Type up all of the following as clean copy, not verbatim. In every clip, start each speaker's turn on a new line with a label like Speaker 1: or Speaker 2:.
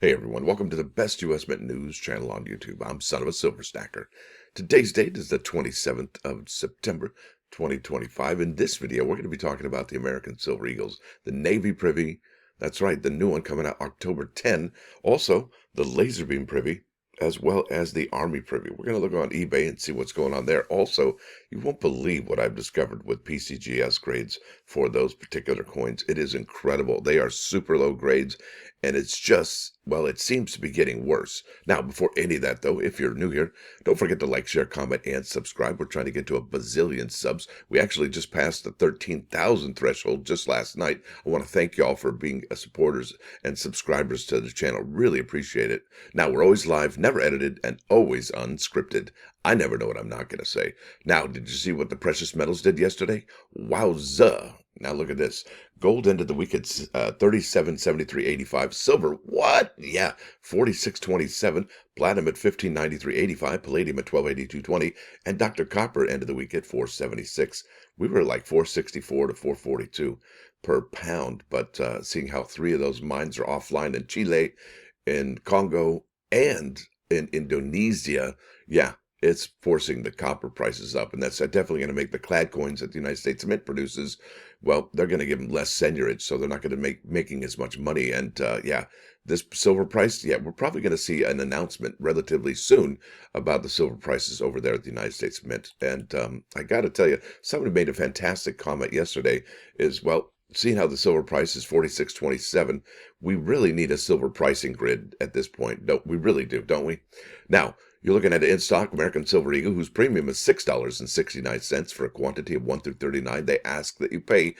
Speaker 1: Hey everyone, welcome to the best US Mint news channel on YouTube. I'm Sonofasilverstacker. Today's date is the 27th of September, 2025. In this video, we're going to be talking about the American Silver Eagles, the Navy Privy. That's right, the new one coming out October 10. Also, the Laser Beam Privy, as well as the Army Privy. We're going to look on eBay and see what's going on there. Also, you won't believe what I've discovered with PCGS grades for those particular coins. It is incredible. They are super low grades, and it's just, well, it seems to be getting worse. Now, before any of that, though, if you're new here, don't forget to like, share, comment, and subscribe. We're trying to get to a bazillion subs. We actually just passed the 13,000 threshold just last night. I want to thank y'all for being supporters and subscribers to the channel. Really appreciate it. Now, we're always live, never edited, and always unscripted. I never know what I'm not going to say. Now, did you see what the precious metals did yesterday? Wowza. Now look at this. Gold ended the week at 37.73.85. Silver, what? Yeah, 46.27. Platinum at 15.93.85. Palladium at 12.82.20. And Dr. Copper ended the week at 4.76. We were like 4.64 to 4.42 per pound. But seeing how three of those mines are offline in Chile, in Congo, and in Indonesia, yeah, it's forcing the copper prices up, and that's definitely going to make the clad coins that the United States Mint produces, well, they're going to give them less seigniorage, so they're not going to making as much money. And yeah, this silver price, yeah, we're probably going to see an announcement relatively soon about the silver prices over there at the United States Mint. And I got to tell you, somebody made a fantastic comment yesterday. Is well, seeing how the silver price is 46.27, we really need a silver pricing grid at this point. Don't we really do, don't we? Now, you're looking at an in-stock American Silver Eagle whose premium is $6.69 for a quantity of 1 through 39. They ask that you pay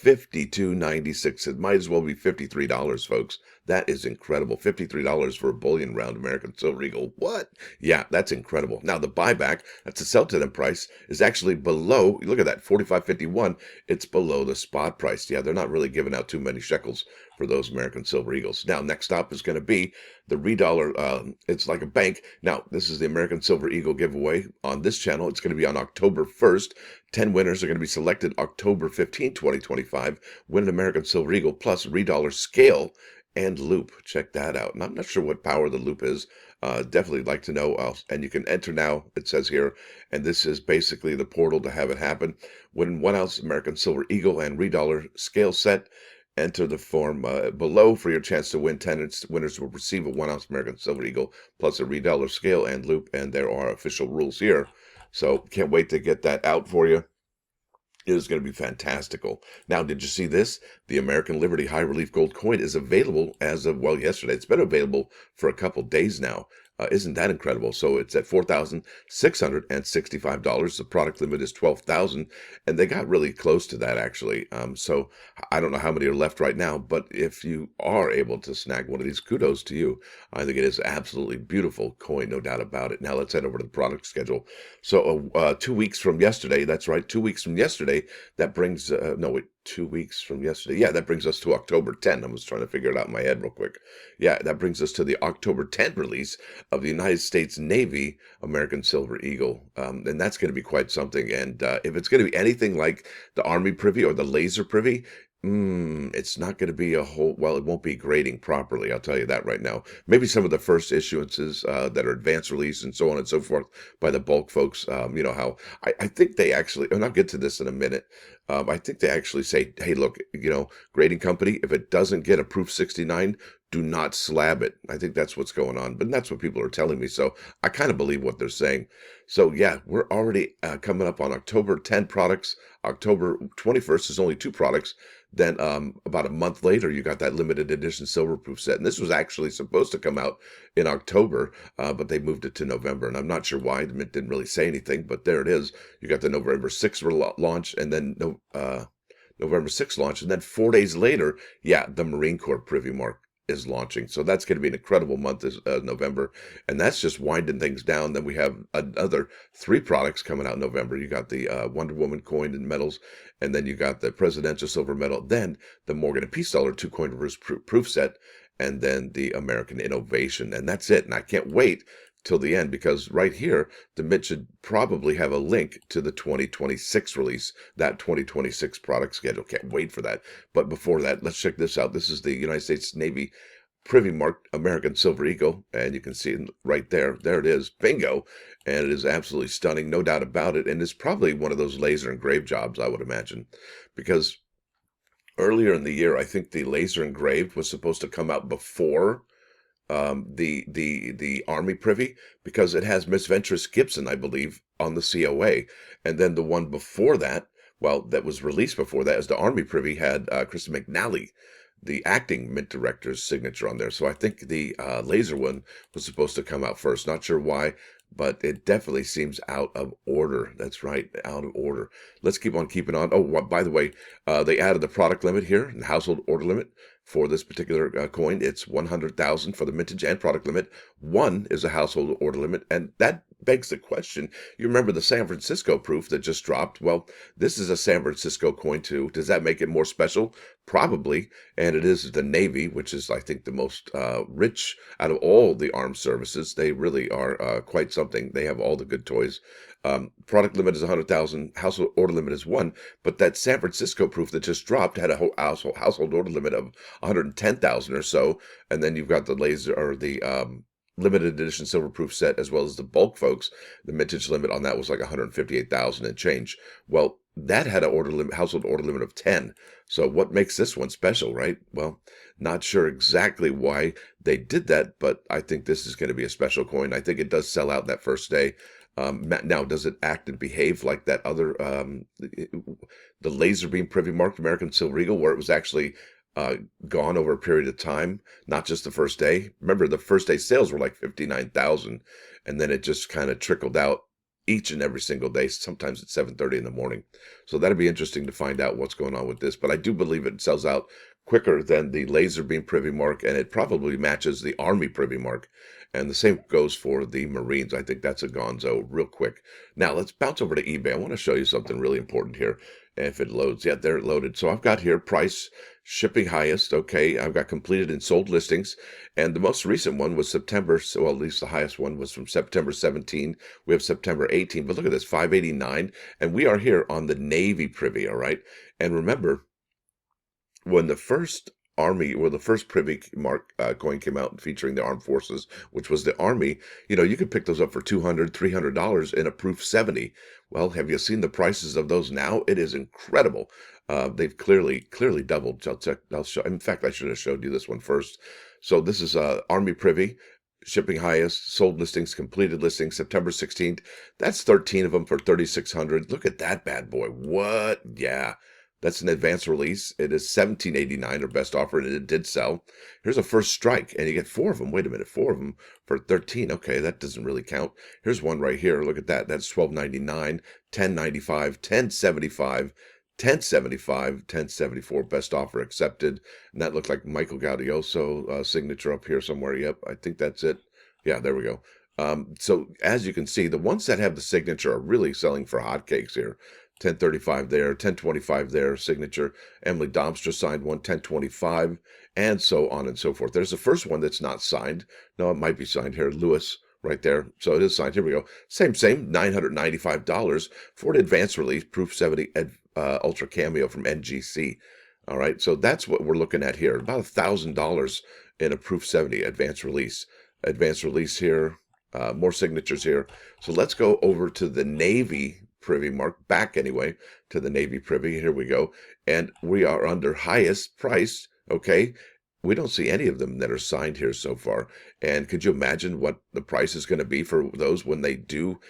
Speaker 1: $52.96. It might as well be $53, folks. That is incredible. $53 for a bullion round American Silver Eagle. What? Yeah, that's incredible. Now, the buyback, that's a sell-to-them price, is actually below, look at that, 45.51. It's below the spot price. Yeah, they're not really giving out too many shekels for those American Silver Eagles. Now, next up is going to be the $3. It's like a bank. Now, this is the American Silver Eagle giveaway on this channel. It's going to be on October 1st. 10 winners are going to be selected October 15, 2025. Win an American Silver Eagle plus $3 scale and loop. Check that out. And I'm not sure what power the loop is. Definitely like to know. And you can enter now, it says here. And this is basically the portal to have it happen. Win 1 ounce American Silver Eagle and $3 scale set. Enter the form below for your chance to win. 10 winners will receive a 1 ounce American Silver Eagle plus a $3 scale and loop. And there are official rules here. So can't wait to get that out for you. It is going to be fantastical. Now, did you see this? The American Liberty High Relief Gold Coin is available as of, well, yesterday. It's been available for a couple days now. Isn't that incredible? So it's at $4,665. The product limit is 12,000, and they got really close to that, actually. So I don't know how many are left right now, but if you are able to snag one of these, kudos to you. I think it is absolutely beautiful coin, no doubt about it. Now let's head over to the product schedule. So 2 weeks from yesterday, that's right, 2 weeks from yesterday, that brings, no, wait, 2 weeks from yesterday. Yeah, that brings us to October 10. I was trying to figure it out in my head real quick. Yeah, that brings us to the October 10 release of the United States Navy American Silver Eagle. And that's going to be quite something. And if it's going to be anything like the Army Privy or the Laser Privy, it's not going to be a whole, well, it won't be grading properly. I'll tell you that right now. Maybe some of the first issuances that are advanced release and so on and so forth by the bulk folks, you know how, I think they actually, and I'll get to this in a minute, I think they actually say, hey, look, you know, grading company, if it doesn't get a proof 69, do not slab it. I think that's what's going on, but that's what people are telling me. So I kind of believe what they're saying. So yeah, we're already coming up on October 10 products. October 21st is only 2 products. Then about a month later, you got that limited edition silver proof set. And this was actually supposed to come out in October, but they moved it to November. And I'm not sure why. The Mint didn't really say anything, but there it is. You got the November 6th launch, and then November 6th launch. And then 4 days later, yeah, the Marine Corps Privy Mark is launching. So that's going to be an incredible month, is November. And that's just winding things down. Then we have another 3 products coming out in November. You got the Wonder Woman coin and medals, and then you got the Presidential Silver Medal, then the Morgan and Peace Dollar 2 coin reverse proof set, and then the American Innovation. And that's it. And I can't wait till the end, because right here, the Mint should probably have a link to the 2026 release, that 2026 product schedule. Can't wait for that. But before that, let's check this out. This is the United States Navy Privy marked American Silver Eagle, and you can see it right there. There it is, bingo, and it is absolutely stunning, no doubt about it. And it's probably one of those laser engraved jobs, I would imagine, because earlier in the year, I think the laser engraved was supposed to come out before the Army Privy, because it has Miss Ventress Gibson, I believe, on the COA, and then the one before that, well, that was released before that, is the Army Privy had Kristen McNally, the acting mint director's signature on there. So I think the laser one was supposed to come out first. Not sure why, but it definitely seems out of order. That's right, out of order. Let's keep on keeping on. Oh, by the way, they added the product limit here, the household order limit for this particular coin. It's 100,000 for the mintage and product limit. One is a household order limit, and that begs the question. You remember the San Francisco proof that just dropped? Well, this is a San Francisco coin too. Does that make it more special? Probably. And it is the Navy, which is, I think, the most rich out of all the armed services. They really are quite something. They have all the good toys. Product limit is 100,000. Household order limit is one. But that San Francisco proof that just dropped had a whole household order limit of 110,000 or so. And then you've got the laser, or the limited edition silver proof set, as well as the bulk, folks. The mintage limit on that was like 158,000 and change. Well, that had a household order limit of 10. So what makes this one special, right? Well, not sure exactly why they did that, but I think this is going to be a special coin. I think it does sell out that first day. Now, does it act and behave like that other, the laser beam Privy marked American Silver Eagle, where it was actually gone over a period of time, not just the first day? Remember, the first day sales were like 59,000, and then it just kind of trickled out each and every single day, sometimes at 7:30 in the morning. So that'll be interesting to find out what's going on with this. But I do believe it sells out quicker than the laser beam Privy mark, and it probably matches the Army Privy mark. And the same goes for the Marines. I think that's a gonzo real quick. Now let's bounce over to eBay. I want to show you something really important here. If it loads, yeah, there it loaded. So I've got here price, shipping highest. Okay, I've got completed and sold listings, and the most recent one was September. So at least the highest one was from September 17. We have September 18, but look at this, 589, and we are here on the Navy Privy. All right, and remember, when the first Army, or the first Privy mark coin came out featuring the armed forces, which was the Army, you could pick those up for $200, $300 in a proof 70. Well, have you seen the prices of those now? It is incredible. They've clearly doubled. I'll show. In fact, I should have showed you this one first. So this is Army Privy. Shipping highest, sold listings, completed listings, September 16th. That's 13 of them for 3,600. Look at that bad boy. What? Yeah. That's an advanced release. It is $17.89, our best offer, and it did sell. Here's a first strike, and you get 4 of them. Wait a minute, 4 of them for 13. Okay, that doesn't really count. Here's one right here. Look at that. That's $12.99, $10.95, $10.75, $10.75, $10.74. Best offer accepted. And that looked like Michael Gaudioso signature up here somewhere. Yep, I think that's it. Yeah, there we go. So as you can see, the ones that have the signature are really selling for hotcakes here. 1035 there, 1025 there, signature. Emily Domstra signed one, 1025, and so on and so forth. There's the first one that's not signed. No, it might be signed here. Lewis, right there. So it is signed. Here we go. Same, $995 for an advanced release, Proof 70 Ultra Cameo from NGC. All right, so that's what we're looking at here. About $1,000 in a Proof 70 advanced release. Advanced release here. More signatures here. So let's go over to the Navy Privy mark, back anyway to the Navy Privy. Here we go, and we are under highest price. Okay, we don't see any of them that are signed here so far. And could you imagine what the price is going to be for those when they do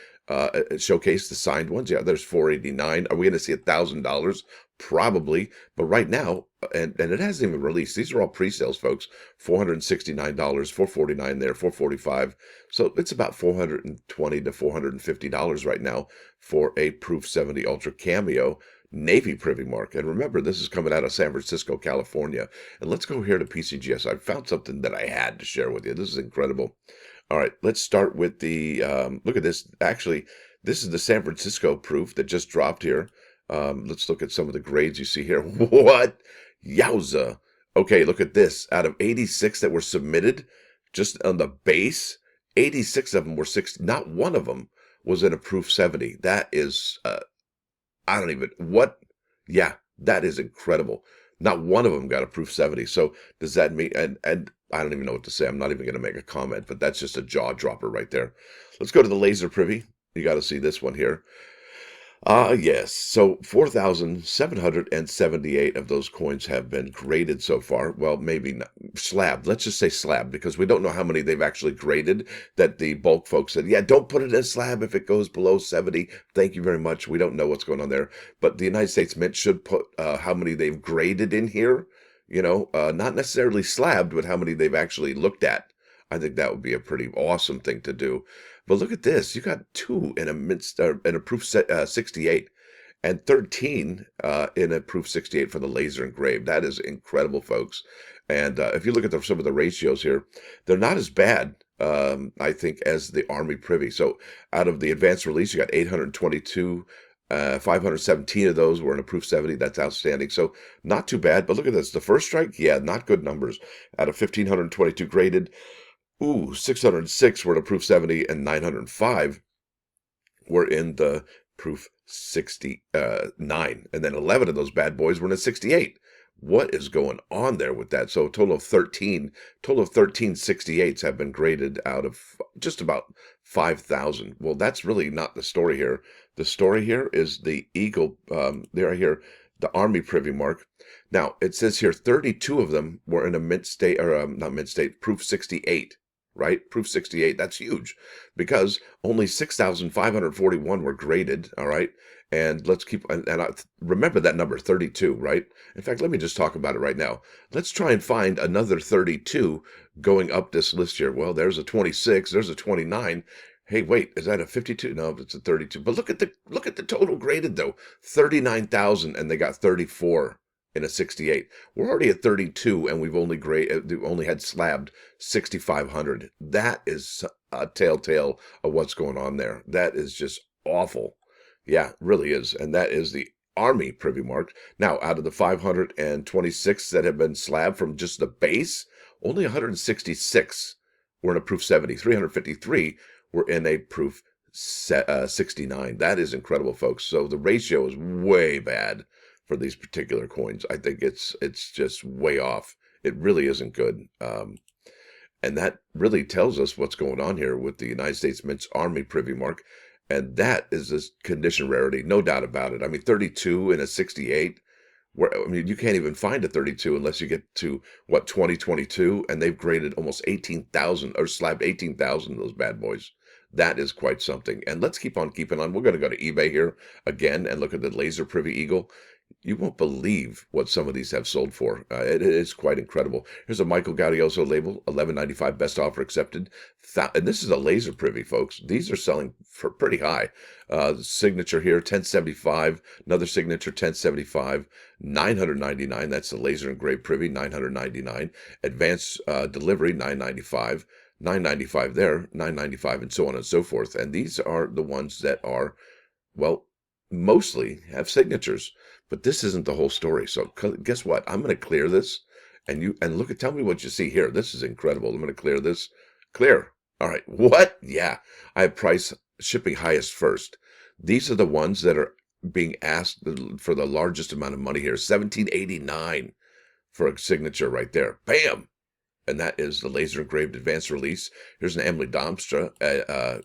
Speaker 1: showcase the signed ones? Yeah, there's $489. Are we going to see $1,000? Probably, but right now, and it hasn't even released. These are all pre-sales, folks. $469, $449 there, $445. So it's about $420 to $450 right now for a Proof 70 Ultra Cameo Navy Privy mark. And remember, this is coming out of San Francisco, California. And let's go here to PCGS. I found something that I had to share with you. This is incredible. All right, let's start with the, look at this. Actually, this is the San Francisco proof that just dropped here. Let's look at some of the grades you see here. What? Yowza. Okay, look at this. Out of 86 that were submitted, just on the base, 86 of them were 60. Not one of them was in a Proof 70. That is, I don't even, what? Yeah, that is incredible. Not one of them got a Proof 70. So does that mean, and I don't even know what to say. I'm not even going to make a comment, but that's just a jaw dropper right there. Let's go to the laser Privy. You got to see this one here. Yes. So 4,778 of those coins have been graded so far. Well, maybe not slabbed. Let's just say slabbed because we don't know how many they've actually graded. That the bulk folks said, yeah, don't put it in slab if it goes below 70. Thank you very much. We don't know what's going on there. But the United States Mint should put how many they've graded in here. Not necessarily slabbed, but how many they've actually looked at. I think that would be a pretty awesome thing to do. But look at this. You got 2 in a in a proof 68 and 13 in a proof 68 for the laser engraved. That is incredible, folks. And if you look at some of the ratios here, they're not as bad, I think, as the Army Privy. So out of the advanced release, you got 822. 517 of those were in a proof 70. That's outstanding. So not too bad. But look at this. The first strike, yeah, not good numbers. Out of 1,522 graded, 606 were in a proof 70 and 905 were in the proof 69. And then 11 of those bad boys were in a 68. What is going on there with that? So a total of 13 68s have been graded out of just about 5,000. Well, that's really not the story here. The story here is the Eagle, there here, the Army Privy Mark. Now, it says here 32 of them were in a mint state, or not mint state, proof 68. Right? Proof 68, that's huge because only 6,541 were graded, all right? And let's keep, and remember that number, 32, right? In fact, let me just talk about it right now. Let's try and find another 32 going up this list here. Well, there's a 26, there's a 29. Hey, wait, is that a 52? No, it's a 32. But look at the total graded though, 39,000, and they got 34 in a 68. We're already at 32 and we've only had slabbed 6,500. That is a telltale of what's going on there. That is just awful. Yeah, really is. And that is the Army Privy Mark. Now, out of the 526 that have been slabbed from just the base, only 166 were in a proof 70. 353 were in a proof 69. That is incredible, folks. So the ratio is way bad for these particular coins. I think it's just way off. It really isn't good. And that really tells us what's going on here with the United States Mint's Army Privy Mark. And that is this condition rarity, no doubt about it. I mean, 32 in a 68, you can't even find a 32 unless you get to, 2022, and they've graded almost 18,000, or slabbed 18,000 of those bad boys. That is quite something. And let's keep on keeping on. We're going to go to eBay here again and look at the Laser Privy Eagle. You won't believe what some of these have sold for. It is quite incredible. Here's a Michael Gaudioso label, $11.95, best offer accepted. And this is a laser privy, folks. These are selling for pretty high. The signature here, 1075. Another signature, 1075. 999. That's the laser engraved privy, 999. Advanced delivery, 995. 995 there, 995, and so on and so forth. And these are the ones that are, well, mostly have signatures. But this isn't the whole story. So guess what? I'm going to clear this, and look at, tell me what you see here. This is incredible. I'm going to clear this. Clear. All right. What? Yeah. I have price shipping highest first. These are the ones that are being asked for the largest amount of money here. $17.89 for a signature right there. Bam. And that is the laser engraved advanced release. Here's an Emily Domstra,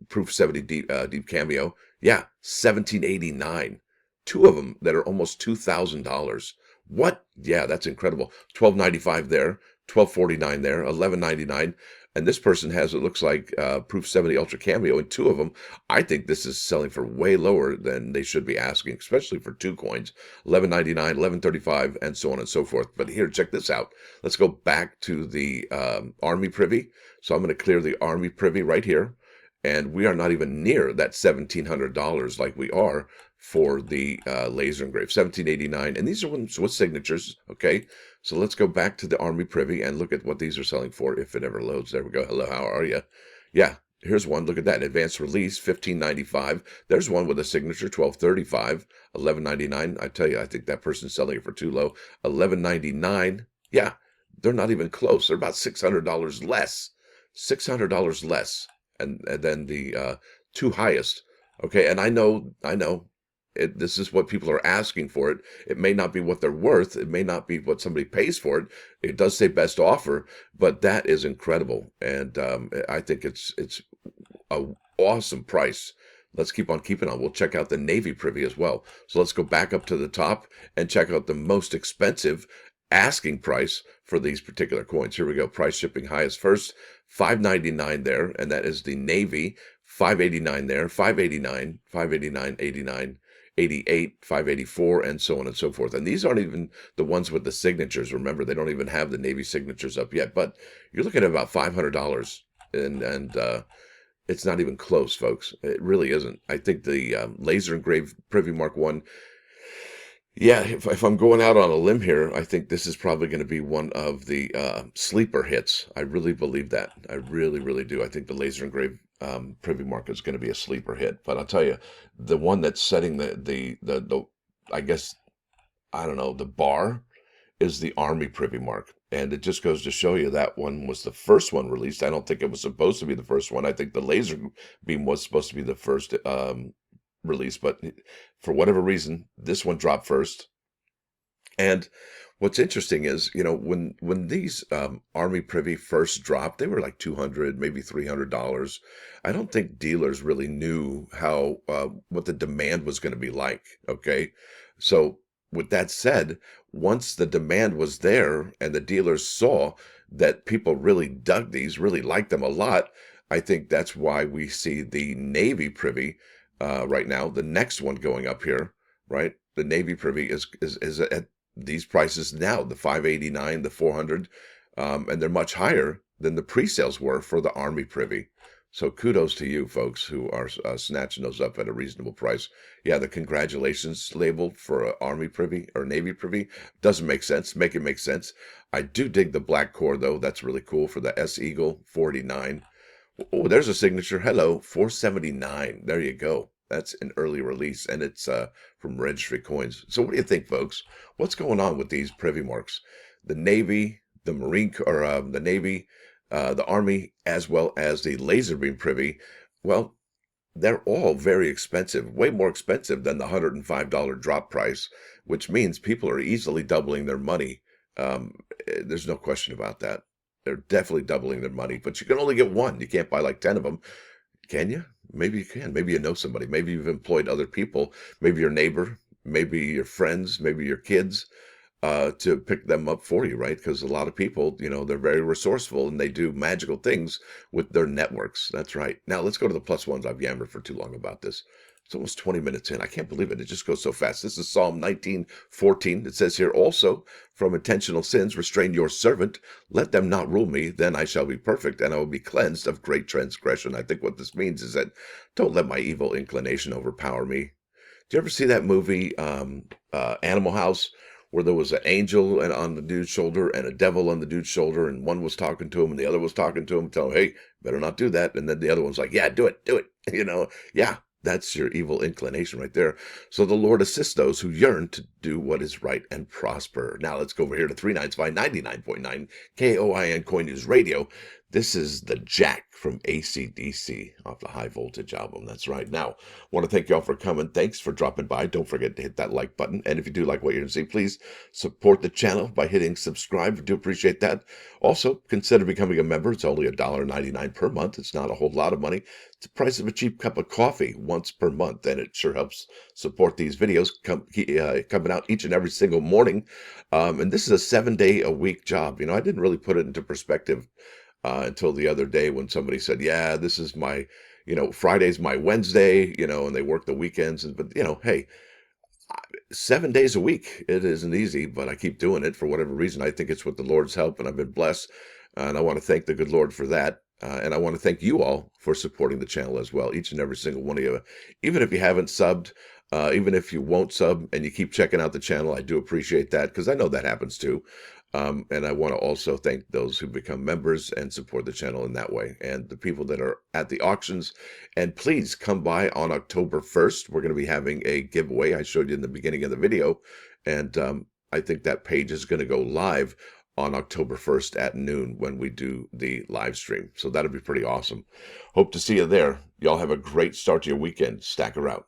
Speaker 1: proof 70 deep cameo. Yeah, $17.89. 2 of them that are almost $2,000. What? Yeah, that's incredible. $12.95 there, $12.49 there, $11.99. And this person has, it looks like, proof 70 ultra cameo in 2 of them. I think this is selling for way lower than they should be asking, especially for 2 coins. $11.99, $11.35, and so on and so forth. But here, check this out. Let's go back to the Army Privy. So I'm going to clear the Army Privy right here. And we are not even near that $1,700 like we are for the laser engraved, $17.89. And these are ones with signatures, okay? So let's go back to the Army Privy and look at what these are selling for, if it ever loads. There we go. Hello, how are you? Yeah, here's one. Look at that. Advanced release, $15.95. There's one with a signature, $12.35. $11.99. I tell you, I think that person's selling it for too low. $11.99. Yeah, they're not even close. They're about $600 less. $600 less. And then the 2 highest. Okay, and I know, this is what people are asking for it. It may not be what they're worth. It may not be what somebody pays for it. It does say best offer, but that is incredible. And I think it's a awesome price. Let's keep on keeping on. We'll check out the Navy Privy as well. So let's go back up to the top and check out the most expensive asking price for these particular coins. Here we go. Price shipping highest first, $5.99 there, and that is the Navy. $5.89 there, $5.89, $5.89, $89, $88, $5.84, and so on and so forth. And these aren't even the ones with the signatures. Remember, they don't even have the Navy signatures up yet. But you're looking at about $500, and it's not even close, folks. It really isn't. I think the laser engraved Privy Mark 1, yeah, if I'm going out on a limb here, I think this is probably going to be one of the sleeper hits. I really believe that. I really, really do. I think the laser engraved Privy Mark is going to be a sleeper hit. But I'll tell you, the one that's setting the I guess, I don't know, the bar is the Army Privy Mark. And it just goes to show you that one was the first one released. I don't think it was supposed to be the first one. I think the laser beam was supposed to be the first release, but for whatever reason, this one dropped first. And what's interesting is, when these Army Privy first dropped, they were like $200, maybe $300. I don't think dealers really knew how what the demand was going to be like. Okay, so with that said, once the demand was there and the dealers saw that people really dug these, really liked them a lot, I think that's why we see the Navy Privy right now, the next one going up here, right? The Navy Privy is at these prices now, the 589, the 400, and they're much higher than the pre-sales were for the Army Privy. So kudos to you folks who are snatching those up at a reasonable price. Yeah, the congratulations label for Army Privy or Navy Privy doesn't make sense. Make it make sense. I do dig the black core though. That's really cool for the S Eagle 49. Oh, there's a signature. Hello, 479. There you go. That's an early release, and it's from Registry Coins. So what do you think, folks? What's going on with these Privy Marks? The Navy, the Marine, or the Navy, the Army, as well as the Laser Beam Privy, well, they're all very expensive, way more expensive than the $105 drop price, which means people are easily doubling their money. There's no question about that. They're definitely doubling their money, but you can only get one. You can't buy like 10 of them. Can you? Maybe you can. Maybe you know somebody. Maybe you've employed other people. Maybe your neighbor, maybe your friends, maybe your kids, to pick them up for you, right? Because a lot of people, they're very resourceful and they do magical things with their networks. That's right. Now let's go to the plus ones. I've yammered for too long about this. It's almost 20 minutes in. I can't believe it. It just goes so fast. This is Psalm 19:14. It says here, also from intentional sins, restrain your servant. Let them not rule me. Then I shall be perfect and I will be cleansed of great transgression. I think what this means is that don't let my evil inclination overpower me. Do you ever see that movie, Animal House, where there was an angel on the dude's shoulder and a devil on the dude's shoulder, and one was talking to him and the other was talking to him, telling him, hey, better not do that. And then the other one's like, yeah, do it. Yeah. That's your evil inclination right there. So the Lord assists those who yearn to do what is right and prosper. Now let's go over here to 395.99.9 KOIN Coin News Radio. This is the Jack from AC/DC off the High Voltage album. That's right. Now, want to thank y'all for coming. Thanks for dropping by. Don't forget to hit that like button. And if you do like what you're going to see, please support the channel by hitting subscribe. I do appreciate that. Also, consider becoming a member. It's only $1.99 per month. It's not a whole lot of money. It's the price of a cheap cup of coffee once per month, and it sure helps support these videos coming out each and every single morning. And this is a 7-day-a-week job. I didn't really put it into perspective until the other day when somebody said, yeah, this is my, Friday's my Wednesday, and they work the weekends. But, hey, 7 days a week, it isn't easy, but I keep doing it for whatever reason. I think it's with the Lord's help, and I've been blessed. And I want to thank the good Lord for that. And I want to thank you all for supporting the channel as well, each and every single one of you. Even if you haven't subbed, even if you won't sub and you keep checking out the channel, I do appreciate that because I know that happens too. And I want to also thank those who become members and support the channel in that way, and the people that are at the auctions. And please come by on October 1st. We're going to be having a giveaway. I showed you in the beginning of the video, and I think that page is going to go live on October 1st at noon when we do the live stream. So that'll be pretty awesome. Hope to see you there. Y'all have a great start to your weekend. Stacker out.